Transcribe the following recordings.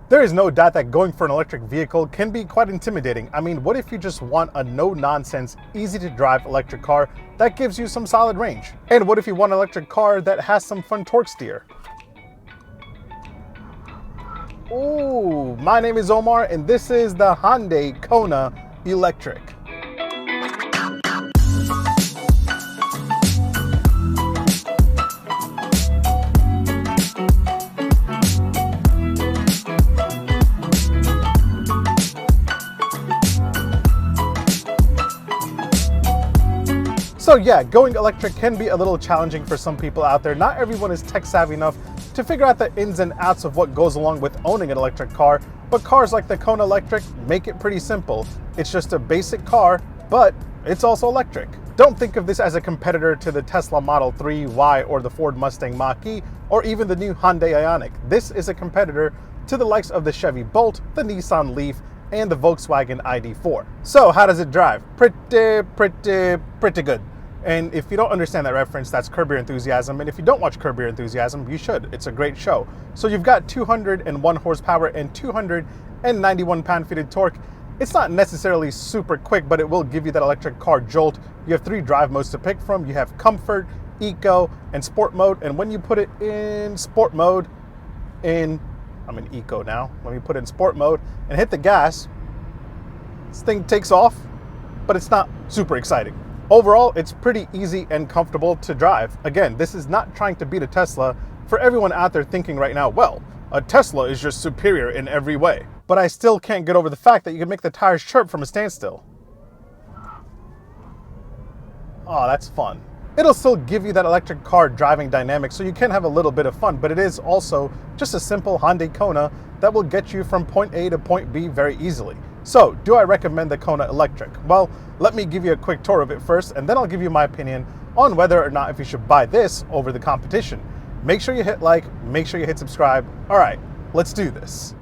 There is no doubt that going for an electric vehicle can be quite intimidating. I mean, what if you just want a no-nonsense, easy-to-drive electric car that gives you some solid range? And what if you want an electric car that has some fun torque steer? Ooh, my name is Omar, and this is the Hyundai Kona Electric. So yeah, going electric can be a little challenging for some people out there. Not everyone is tech savvy enough to figure out the ins and outs of what goes along with owning an electric car, but cars like the Kona Electric make it pretty simple. It's just a basic car, but it's also electric. Don't think of this as a competitor to the Tesla Model 3, Y, or the Ford Mustang Mach-E, or even the new Hyundai Ioniq. This is a competitor to the likes of the Chevy Bolt, the Nissan Leaf, and the Volkswagen ID4. So how does it drive? Pretty good. And if you don't understand that reference, that's Curb Your Enthusiasm. And if you don't watch Curb Your Enthusiasm, you should. It's a great show. So you've got 201 horsepower and 291 pound-feet of torque. It's not necessarily super quick, but it will give you that electric car jolt. You have 3 drive modes to pick from. You have Comfort, Eco, and Sport mode. And when you put it in Sport mode, I'm in Eco now. When you put it in Sport mode and hit the gas, this thing takes off, but it's not super exciting. Overall, it's pretty easy and comfortable to drive. Again, this is not trying to beat a Tesla. For everyone out there thinking right now, well, a Tesla is just superior in every way. But I still can't get over the fact that you can make the tires chirp from a standstill. Oh, that's fun. It'll still give you that electric car driving dynamic, so you can have a little bit of fun, but it is also just a simple Hyundai Kona that will get you from point A to point B very easily. So, do I recommend the Kona Electric? Well, let me give you a quick tour of it first, and then I'll give you my opinion on whether or not if you should buy this over the competition. Make sure you hit like, make sure you hit subscribe. All right, let's do this.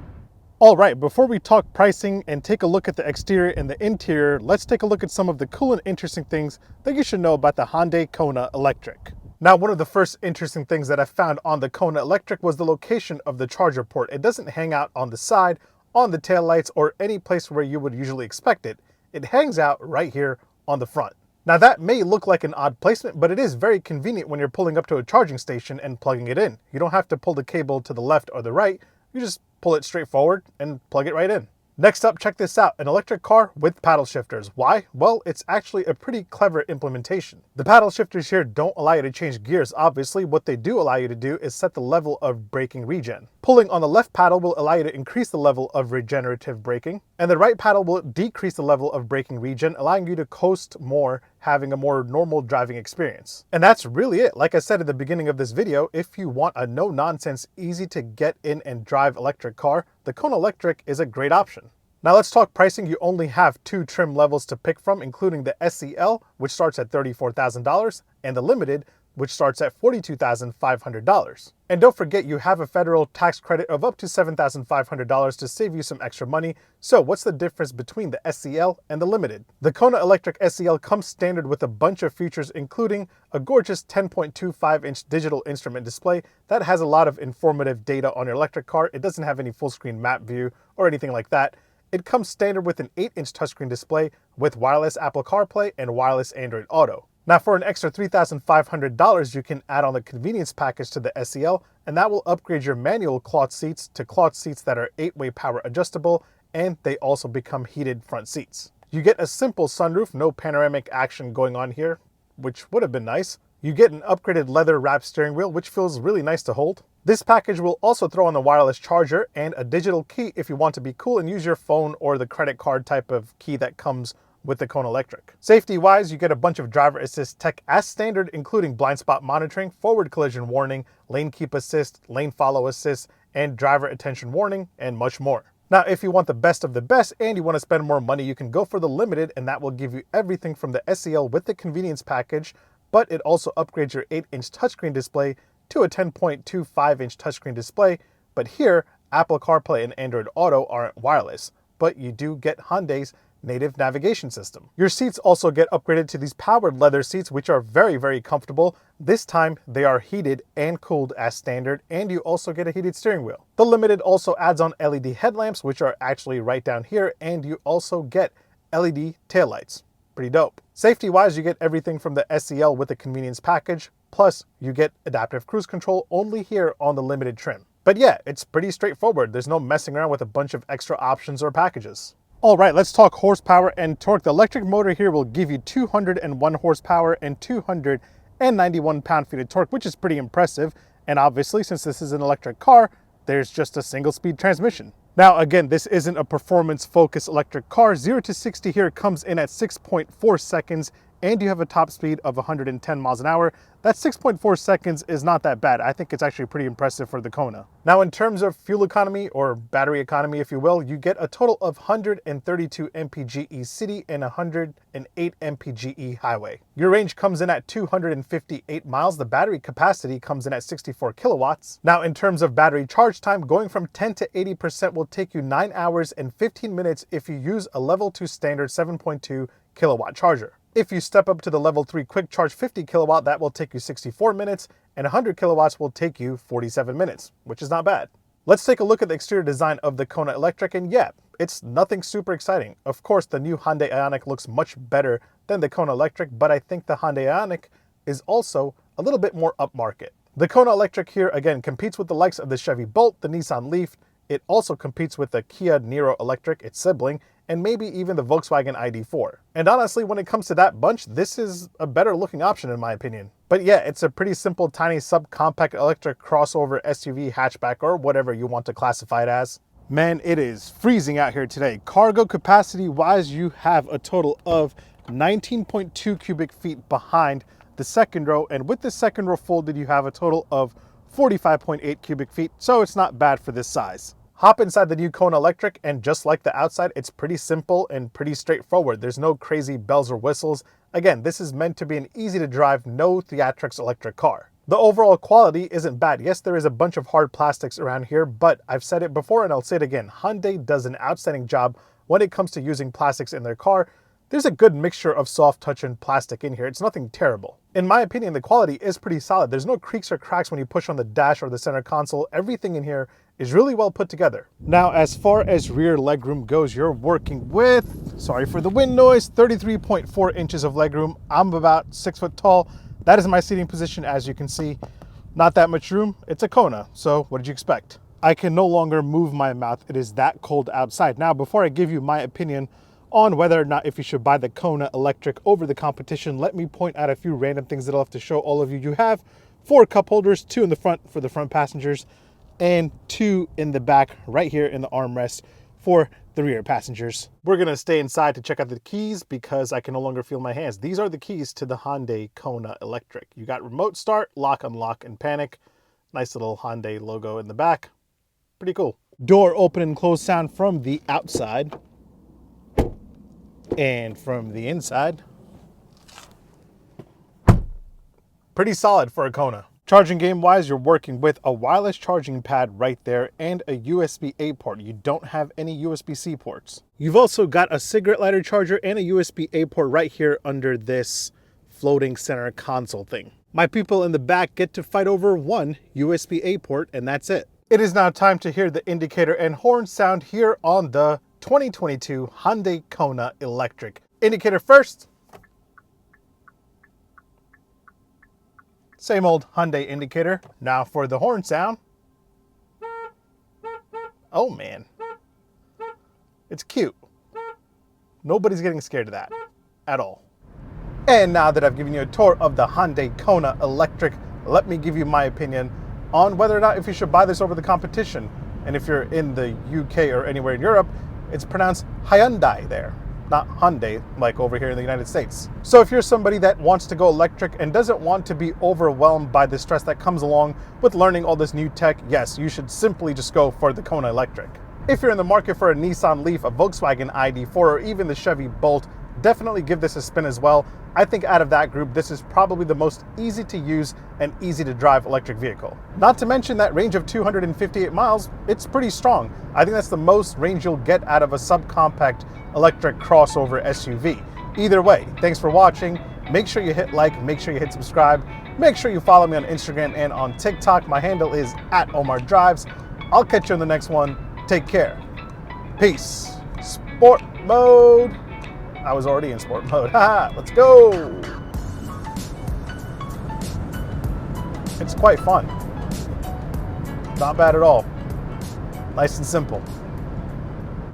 All right, before we talk pricing and take a look at the exterior and the interior, let's take a look at some of the cool and interesting things that you should know about the Hyundai Kona Electric. Now, one of the first interesting things that I found on the Kona Electric was the location of the charger port. It doesn't hang out on the side, on the taillights, or any place where you would usually expect it. It hangs out right here on the front. Now that may look like an odd placement, but it is very convenient when you're pulling up to a charging station and plugging it in. You don't have to pull the cable to the left or the right. You just pull it straight forward and plug it right in. Next up, check this out, an electric car with paddle shifters. Why? Well, it's actually a pretty clever implementation. The paddle shifters here don't allow you to change gears, obviously. What they do allow you to do is set the level of braking regen. Pulling on the left paddle will allow you to increase the level of regenerative braking, and the right paddle will decrease the level of braking regen, allowing you to coast more, having a more normal driving experience. And that's really it. Like I said at the beginning of this video, if you want a no-nonsense, easy to get in and drive electric car, the Kona Electric is a great option. Now let's talk pricing. You only have 2 trim levels to pick from, including the SEL, which starts at $34,000, and the Limited, which starts at $42,500. And don't forget, you have a federal tax credit of up to $7,500 to save you some extra money. So what's the difference between the SEL and the Limited? The Kona Electric SEL comes standard with a bunch of features, including a gorgeous 10.25-inch digital instrument display that has a lot of informative data on your electric car. It doesn't have any full screen map view or anything like that. It comes standard with an 8-inch touchscreen display with wireless Apple CarPlay and wireless Android Auto. Now for an extra $3,500, you can add on the convenience package to the SEL, and that will upgrade your manual cloth seats to cloth seats that are 8-way power adjustable, and they also become heated front seats. You get a simple sunroof, no panoramic action going on here, which would have been nice. You get an upgraded leather wrapped steering wheel, which feels really nice to hold. This package will also throw on the wireless charger and a digital key if you want to be cool and use your phone or the credit card type of key that comes with the Kona Electric. Safety-wise, you get a bunch of driver assist tech as standard, including blind spot monitoring, forward collision warning, lane keep assist, lane follow assist, and driver attention warning, and much more. Now, if you want the best of the best and you want to spend more money, you can go for the Limited, and that will give you everything from the SEL with the convenience package, but it also upgrades your 8-inch touchscreen display to a 10.25-inch touchscreen display. But here, Apple CarPlay and Android Auto aren't wireless, but you do get Hyundai's native navigation system. Your seats also get upgraded to these powered leather seats, which are very, very comfortable. This time they are heated and cooled as standard, and you also get a heated steering wheel. The Limited also adds on LED headlamps, which are actually right down here, and you also get LED taillights. Pretty dope. Safety wise, you get everything from the SEL with the convenience package, plus you get adaptive cruise control only here on the Limited trim. But yeah, it's pretty straightforward. There's no messing around with a bunch of extra options or packages. All right, let's talk horsepower and torque. The electric motor here will give you 201 horsepower and 291 pound-feet of torque, which is pretty impressive. And obviously, since this is an electric car, there's just a single-speed transmission. Now, again, this isn't a performance-focused electric car. 0 to 60 here comes in at 6.4 seconds, and you have a top speed of 110 miles an hour. That 6.4 seconds is not that bad. I think it's actually pretty impressive for the Kona. Now, in terms of fuel economy, or battery economy, if you will, you get a total of 132 mpge city and 108 mpge highway. Your range comes in at 258 miles. The battery capacity comes in at 64 kilowatts. Now, in terms of battery charge time, going from 10 to 80% will take you 9 hours and 15 minutes if you use a level 2 standard 7.2 kilowatt charger. If you step up to the level 3 quick charge 50 kilowatt, that will take you 64 minutes, and 100 kilowatts will take you 47 minutes, which is not bad. Let's take a look at the exterior design of the Kona Electric, and yeah, it's nothing super exciting. Of course, the new Hyundai Ioniq looks much better than the Kona Electric, but I think the Hyundai Ioniq is also a little bit more upmarket. The Kona Electric here, again, competes with the likes of the Chevy Bolt, the Nissan Leaf. It also competes with the Kia Niro Electric, its sibling, and maybe even the Volkswagen ID4. And honestly, when it comes to that bunch, this is a better looking option in my opinion. But yeah, it's a pretty simple, tiny, subcompact electric crossover SUV hatchback, or whatever you want to classify it as. Man, it is freezing out here today. Cargo capacity wise, you have a total of 19.2 cubic feet behind the second row, and with the second row folded, you have a total of 45.8 cubic feet, so it's not bad for this size. Hop inside the new Kona Electric, and just like the outside, it's pretty simple and pretty straightforward. There's no crazy bells or whistles. Again, this is meant to be an easy to drive, no theatrics electric car. The overall quality isn't bad. Yes, there is a bunch of hard plastics around here, but I've said it before and I'll say it again. Hyundai does an outstanding job when it comes to using plastics in their car. There's a good mixture of soft touch and plastic in here. It's nothing terrible. In my opinion, the quality is pretty solid. There's no creaks or cracks when you push on the dash or the center console. Everything in here is really well put together. Now, as far as rear legroom goes, you're working with, sorry for the wind noise, 33.4 inches of legroom. I'm about 6 foot tall. That is my seating position, as you can see. Not that much room. It's a Kona, so what did you expect? I can no longer move my mouth. It is that cold outside. Now, before I give you my opinion on whether or not if you should buy the Kona Electric over the competition, let me point out a few random things that I'll have to show all of you. You have 4 cup holders, 2 in the front for the front passengers, and 2 in the back right here in the armrest for the rear passengers. We're gonna stay inside to check out the keys because I can no longer feel my hands. These are the keys to the Hyundai Kona Electric. You got remote start, lock, unlock, and panic. Nice little Hyundai logo in the back. Pretty cool. Door open and close sound from the outside. And from the inside, pretty solid for a Kona. Charging game wise, you're working with a wireless charging pad right there and a USB-A port. You don't have any USB-C ports. You've also got a cigarette lighter charger and a USB-A port right here under this floating center console thing. My people in the back get to fight over one USB-A port, and that's it. It is now time to hear the indicator and horn sound here on the 2022 Hyundai Kona Electric. Indicator first. Same old Hyundai indicator. Now for the horn sound. Oh man. It's cute. Nobody's getting scared of that at all. And now that I've given you a tour of the Hyundai Kona Electric, let me give you my opinion on whether or not if you should buy this over the competition. And if you're in the UK or anywhere in Europe, it's pronounced Hyundai there, not Hyundai like over here in the United States. So if you're somebody that wants to go electric and doesn't want to be overwhelmed by the stress that comes along with learning all this new tech, yes, you should simply just go for the Kona Electric. If you're in the market for a Nissan Leaf, a Volkswagen ID4, or even the Chevy Bolt, definitely give this a spin as well. I think out of that group, this is probably the most easy to use and easy to drive electric vehicle. Not to mention that range of 258 miles, it's pretty strong. I think that's the most range you'll get out of a subcompact electric crossover SUV. Either way, thanks for watching. Make sure you hit like, make sure you hit subscribe. Make sure you follow me on Instagram and on TikTok. My handle is @OmarDrives. I'll catch you in the next one. Take care. Peace. Sport mode. I was already in sport mode. Haha, let's go. It's quite fun. Not bad at all. Nice and simple.